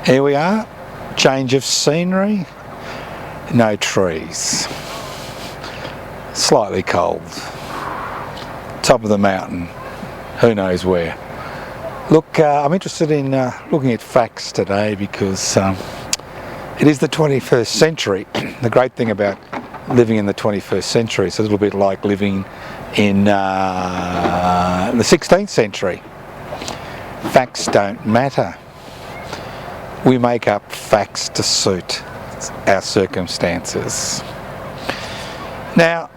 Here we are, change of scenery, no trees, slightly cold, top of the mountain, who knows where. Look, I'm interested in looking at facts today because it is the 21st century. The great thing about living in the 21st century is a little bit like living in the 16th century. Facts don't matter. We make up facts to suit our circumstances. Now,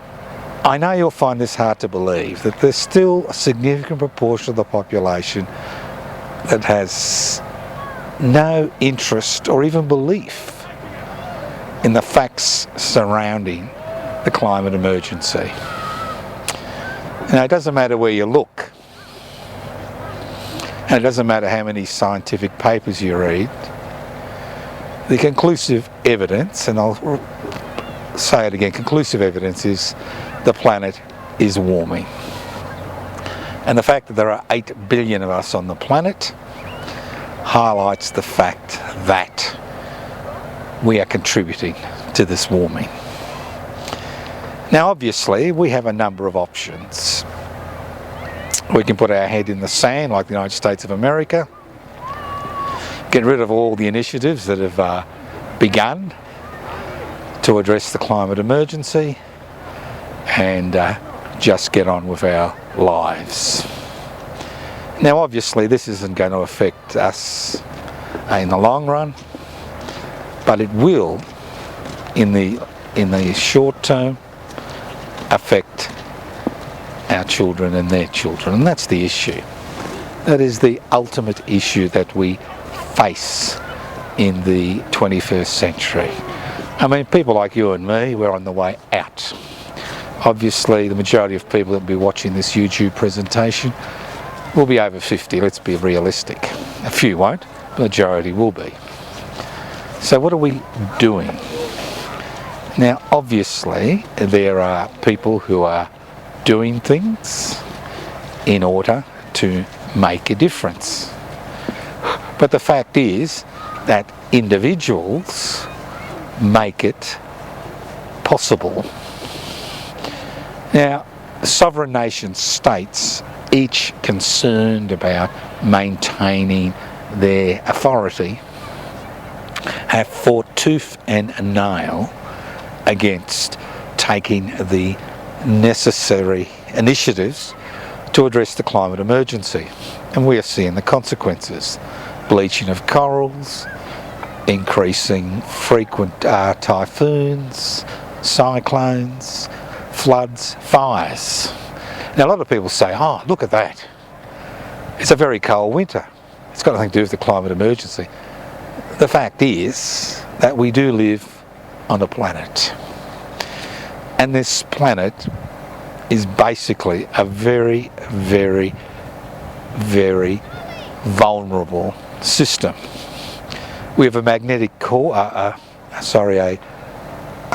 I know you'll find this hard to believe, that there's still a significant proportion of the population that has no interest or even belief in the facts surrounding the climate emergency. Now, it doesn't matter where you look, and it doesn't matter how many scientific papers you read. The conclusive evidence, and I'll say it again, conclusive evidence is the planet is warming. And the fact that there are 8 billion of us on the planet highlights the fact that we are contributing to this warming. Now, obviously, we have a number of options. We can put our head in the sand like the United States of America, get rid of all the initiatives that have begun to address the climate emergency, and just get on with our lives. Now, obviously, this isn't going to affect us in the long run, but it will, in the short term, affect our children and their children, and that's the issue. That is the ultimate issue that we face in the 21st century. I mean, people like you and me, we're on the way out. Obviously, the majority of people that will be watching this YouTube presentation will be over 50, let's be realistic. A few won't, the majority will be. So what are we doing? Now, obviously, there are people who are doing things in order to make a difference. But the fact is that individuals make it possible. Now, sovereign nation states, each concerned about maintaining their authority, have fought tooth and nail against taking the necessary initiatives to address the climate emergency. And we are seeing the consequences. Bleaching of corals, increasing frequent typhoons, cyclones, floods, fires. Now, a lot of people say, oh, look at that. It's a very cold winter. It's got nothing to do with the climate emergency. The fact is that we do live on a planet. And this planet is basically a very, very, very vulnerable system. We have a magnetic core, a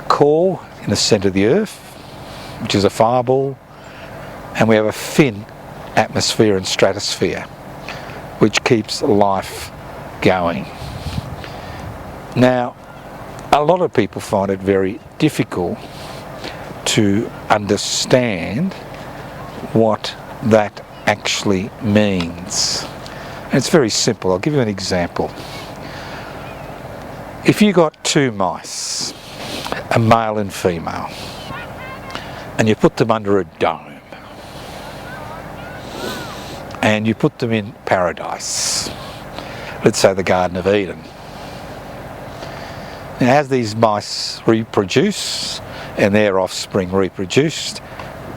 core in the centre of the Earth, which is a fireball, and we have a thin atmosphere and stratosphere, which keeps life going. Now, a lot of people find it very difficult to understand what that actually means. And it's very simple. I'll give you an example. If you got two mice, a male and female, and you put them under a dome, and you put them in paradise, let's say the Garden of Eden. Now, as these mice reproduce, and their offspring reproduced,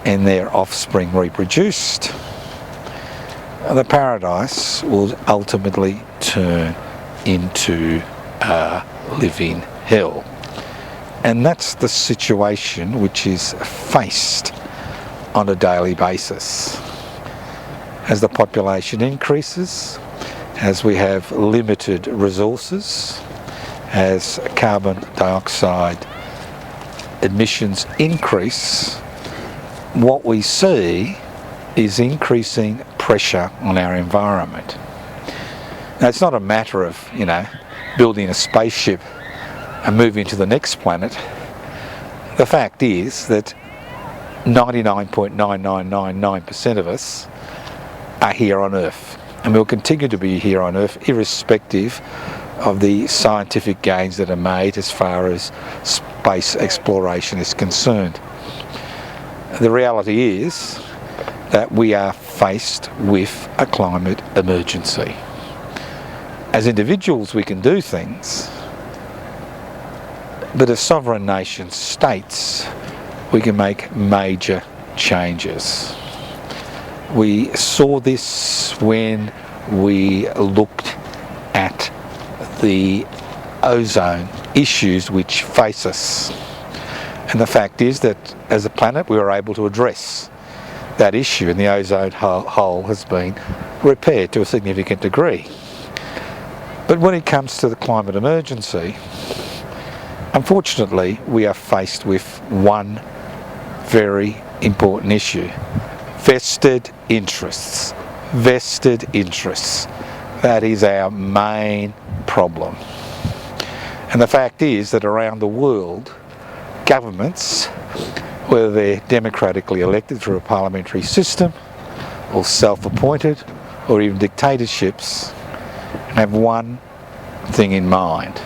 and their offspring reproduced, the paradise will ultimately turn into a living hell. And that's the situation which is faced on a daily basis. As the population increases, as we have limited resources, as carbon dioxide emissions increase, what we see is increasing pressure on our environment. Now, it's not a matter of, building a spaceship and moving to the next planet. The fact is that 99.9999% of us are here on Earth, and we'll continue to be here on Earth irrespective of the scientific gains that are made as far as space exploration is concerned. The reality is that we are faced with a climate emergency. As individuals we can do things, but as sovereign nation states we can make major changes. We saw this when we looked at the ozone issues which face us. And the fact is that as a planet we were able to address that issue, and the ozone hole has been repaired to a significant degree. But when it comes to the climate emergency, unfortunately we are faced with one very important issue: vested interests. Vested interests. That is our main problem. And the fact is that around the world, governments, whether they're democratically elected through a parliamentary system, or self-appointed, or even dictatorships, have one thing in mind,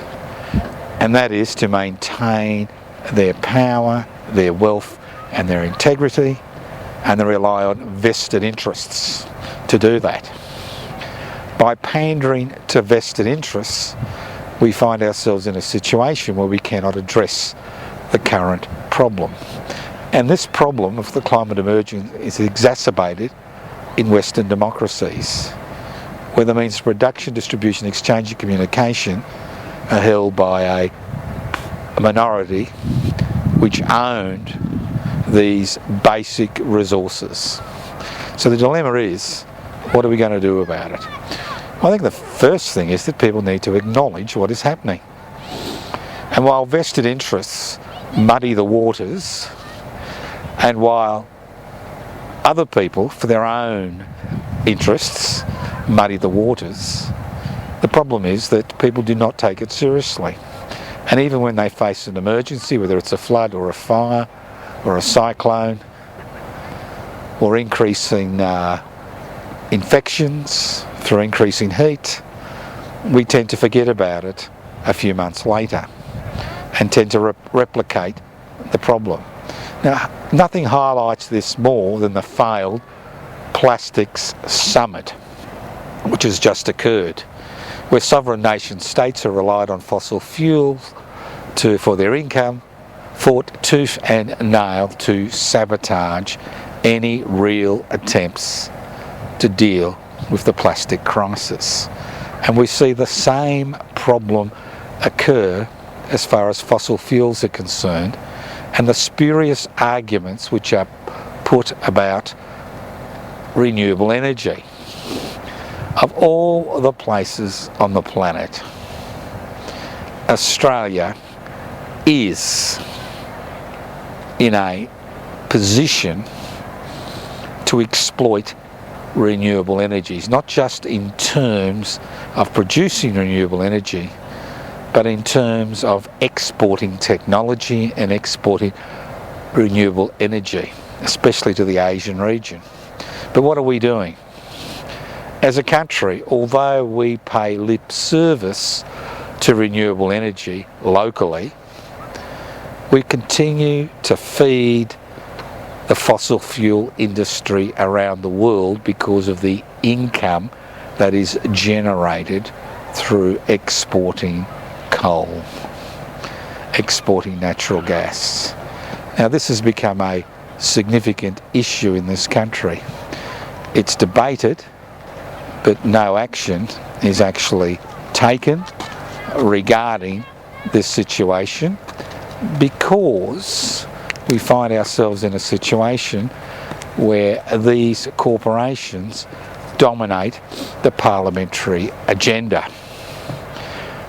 and that is to maintain their power, their wealth, and their integrity, and they rely on vested interests to do that. By pandering to vested interests, we find ourselves in a situation where we cannot address the current problem. And this problem of the climate emergency is exacerbated in Western democracies, where the means of production, distribution, exchange and communication are held by a minority which owned these basic resources. So the dilemma is, what are we going to do about it? I think the first thing is that people need to acknowledge what is happening. And while vested interests muddy the waters, and while other people, for their own interests, muddy the waters, the problem is that people do not take it seriously. And even when they face an emergency, whether it's a flood or a fire or a cyclone or increasing infections through increasing heat, we tend to forget about it a few months later and tend to replicate the problem. Now, nothing highlights this more than the failed plastics summit, which has just occurred, where sovereign nation states have relied on fossil fuels for their income, fought tooth and nail to sabotage any real attempts to deal with the plastic crisis. And we see the same problem occur as far as fossil fuels are concerned, and the spurious arguments which are put about renewable energy. Of all the places on the planet, Australia is in a position to exploit renewable energies, not just in terms of producing renewable energy, but in terms of exporting technology and exporting renewable energy, especially to the Asian region. But what are we doing? As a country, although we pay lip service to renewable energy locally, we continue to feed the fossil fuel industry around the world because of the income that is generated through exporting coal, exporting natural gas. Now, this has become a significant issue in this country. It's debated, but no action is actually taken regarding this situation, because we find ourselves in a situation where these corporations dominate the parliamentary agenda.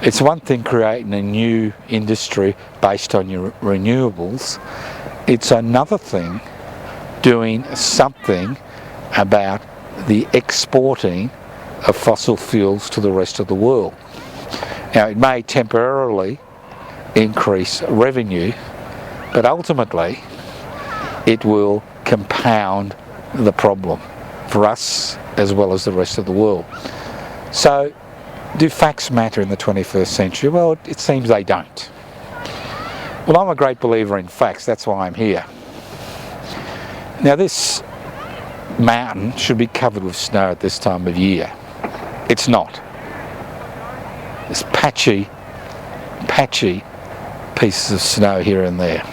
It's one thing creating a new industry based on your renewables. It's another thing doing something about the exporting of fossil fuels to the rest of the world. Now, it may temporarily increase revenue, but ultimately it will compound the problem for us as well as the rest of the world. So, do facts matter in the 21st century? Well, it seems they don't. Well, I'm a great believer in facts, that's why I'm here. Now, this mountain should be covered with snow at this time of year. It's not. There's patchy pieces of snow here and there.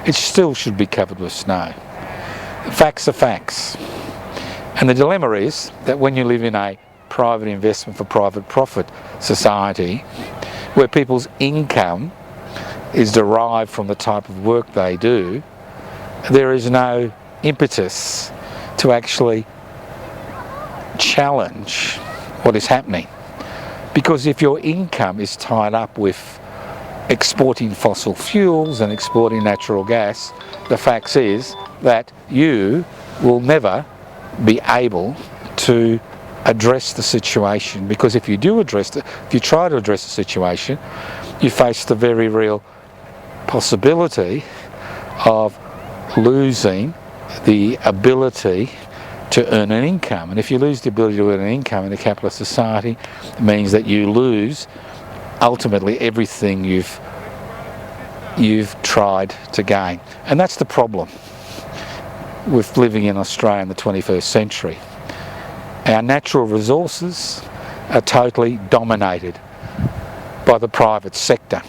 It still should be covered with snow. Facts are facts. And the dilemma is that when you live in a private investment for private profit society, where people's income is derived from the type of work they do, there is no impetus to actually challenge what is happening. Because if your income is tied up with exporting fossil fuels and exporting natural gas, the fact is that you will never be able to address the situation, because if you do address it, if you try to address the situation, you face the very real possibility of losing the ability to earn an income. And if you lose the ability to earn an income in a capitalist society, it means that you lose ultimately everything you've tried to gain. And that's the problem with living in Australia in the 21st century. Our natural resources are totally dominated by the private sector.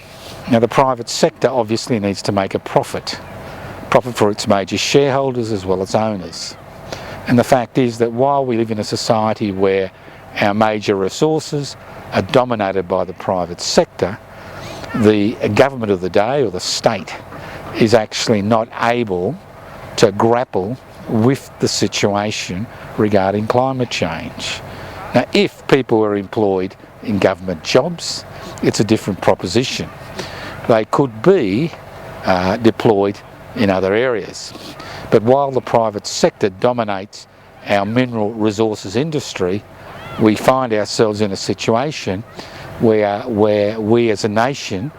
Now, the private sector obviously needs to make a profit for its major shareholders as well as owners. And the fact is that while we live in a society where our major resources are dominated by the private sector, the government of the day, or the state, is actually not able to grapple with the situation regarding climate change. Now, if people are employed in government jobs, it's a different proposition. They could be deployed in other areas. But while the private sector dominates our mineral resources industry, we find ourselves in a situation where we as a nation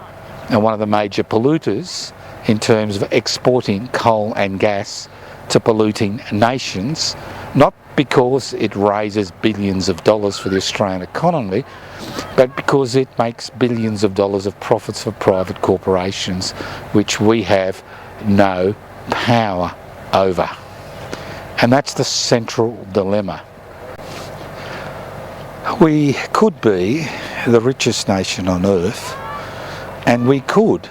are one of the major polluters in terms of exporting coal and gas to polluting nations, not because it raises billions of dollars for the Australian economy, but because it makes billions of dollars of profits for private corporations, which we have no power over. And that's the central dilemma. We could be the richest nation on earth, and we could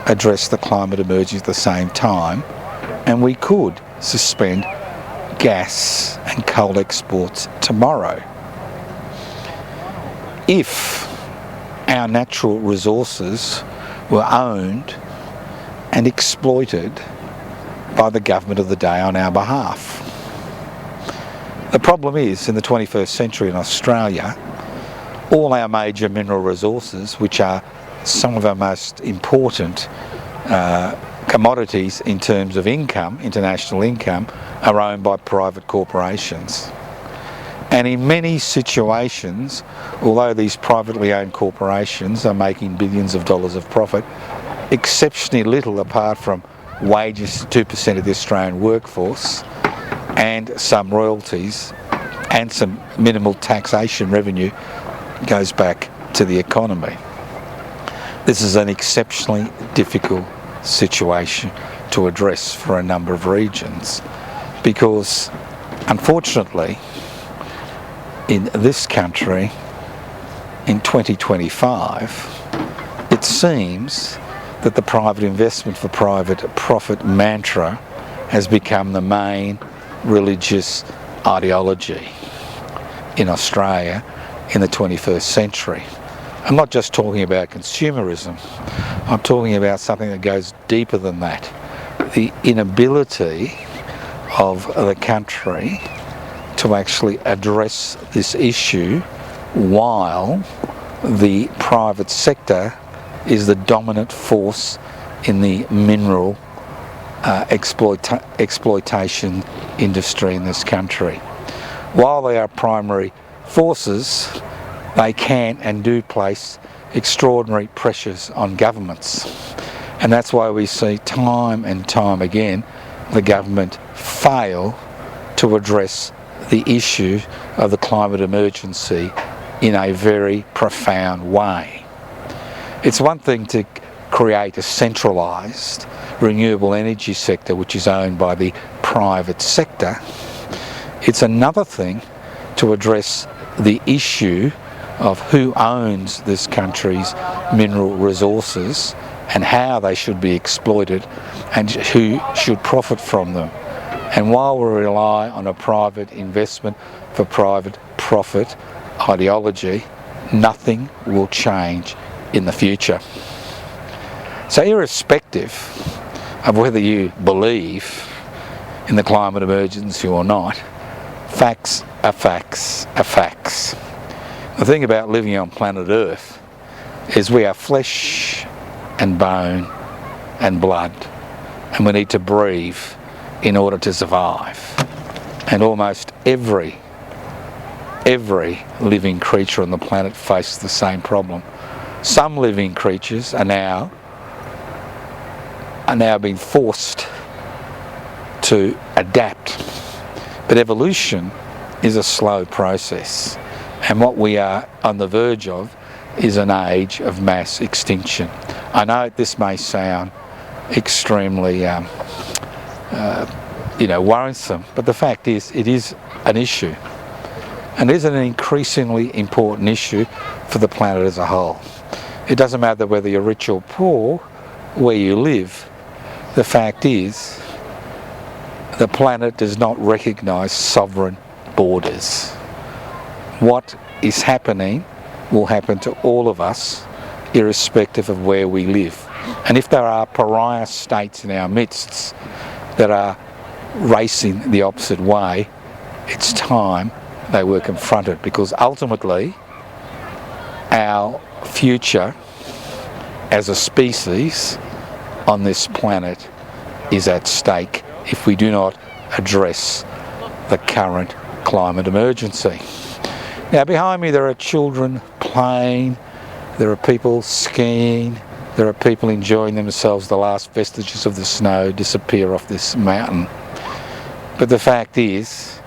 address the climate emergency at the same time, and we could suspend gas and coal exports tomorrow if our natural resources were owned and exploited by the government of the day on our behalf. The problem is, in the 21st century in Australia, all our major mineral resources, which are some of our most important commodities in terms of income, international income, are owned by private corporations. And in many situations, although these privately owned corporations are making billions of dollars of profit, exceptionally little apart from wages to 2% of the Australian workforce and some royalties and some minimal taxation revenue goes back to the economy. This is an exceptionally difficult situation to address for a number of regions because, unfortunately, in this country, in 2025, it seems that the private investment for private profit mantra has become the main religious ideology in Australia in the 21st century. I'm not just talking about consumerism, I'm talking about something that goes deeper than that. The inability of the country to actually address this issue while the private sector is the dominant force in the mineral exploitation industry in this country. While they are primary forces, they can and do place extraordinary pressures on governments. And that's why we see time and time again the government fail to address the issue of the climate emergency in a very profound way. It's one thing to create a centralised renewable energy sector which is owned by the private sector. It's another thing to address the issue of who owns this country's mineral resources and how they should be exploited and who should profit from them. And while we rely on a private investment for private profit ideology, nothing will change in the future. So irrespective of whether you believe in the climate emergency or not, facts are facts are facts. The thing about living on planet Earth is we are flesh and bone and blood, and we need to breathe in order to survive. And almost every living creature on the planet faces the same problem. Some living creatures are now being forced to adapt. But evolution is a slow process, and what we are on the verge of is an age of mass extinction. I know this may sound extremely worrisome, but the fact is it is an issue, and it is an increasingly important issue for the planet as a whole. It doesn't matter whether you're rich or poor, where you live. The fact is the planet does not recognise sovereign borders. What is happening will happen to all of us, irrespective of where we live. And if there are pariah states in our midst that are racing the opposite way, it's time they were confronted, because ultimately our future as a species on this planet is at stake if we do not address the current climate emergency. Now behind me there are children playing, there are people skiing, there are people enjoying themselves. The last vestiges of the snow disappear off this mountain. But the fact is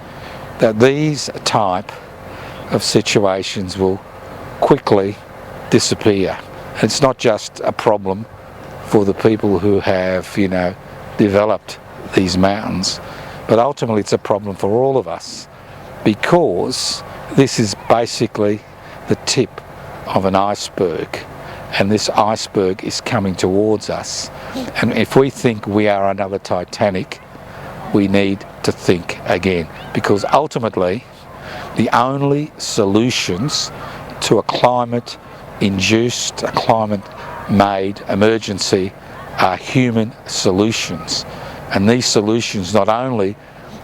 that these type of situations will quickly disappear. It's not just a problem for the people who have, developed these mountains, but ultimately it's a problem for all of us, because this is basically the tip of an iceberg, and this iceberg is coming towards us. And if we think we are another Titanic, we need to think again, because ultimately the only solutions to a climate-induced, a climate-made emergency are human solutions. And these solutions not only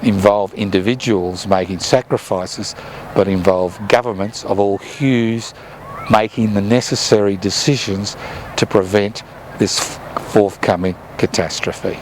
involve individuals making sacrifices, but involve governments of all hues making the necessary decisions to prevent this forthcoming catastrophe.